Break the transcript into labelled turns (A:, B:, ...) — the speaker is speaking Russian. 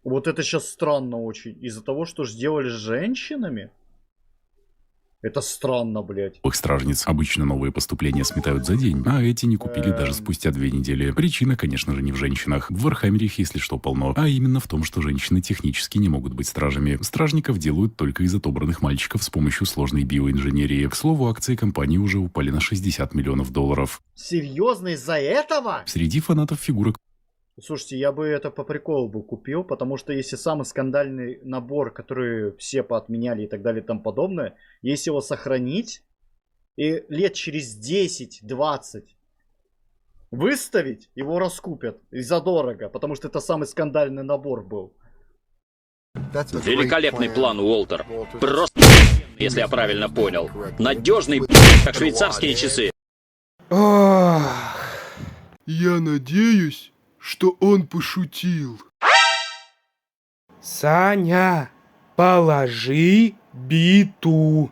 A: Вот это сейчас странно очень. Из-за того, что сделали с женщинами? Это странно, блядь.
B: Их стражниц. Обычно новые поступления сметают за день, а эти не купили даже спустя 2 недели. Причина, конечно же, не в женщинах. В Вархаммере их, если что, полно. А именно в том, что женщины технически не могут быть стражами. Стражников делают только из отобранных мальчиков с помощью сложной биоинженерии. К слову, акции компании уже упали на $60 миллионов.
A: Серьезно, из-за этого?
B: Среди фанатов фигурок
A: Слушайте, я бы это по приколу бы купил, потому что если самый скандальный набор, который все поотменяли и так далее и тому подобное, если его сохранить и лет через 10-20 выставить, его раскупят и задорого, потому что это самый скандальный набор был.
C: Великолепный план, Уолтер. Просто, если я правильно понял. Надежный, как швейцарские часы.
D: Ох, я надеюсь, что он пошутил. Саня, положи биту.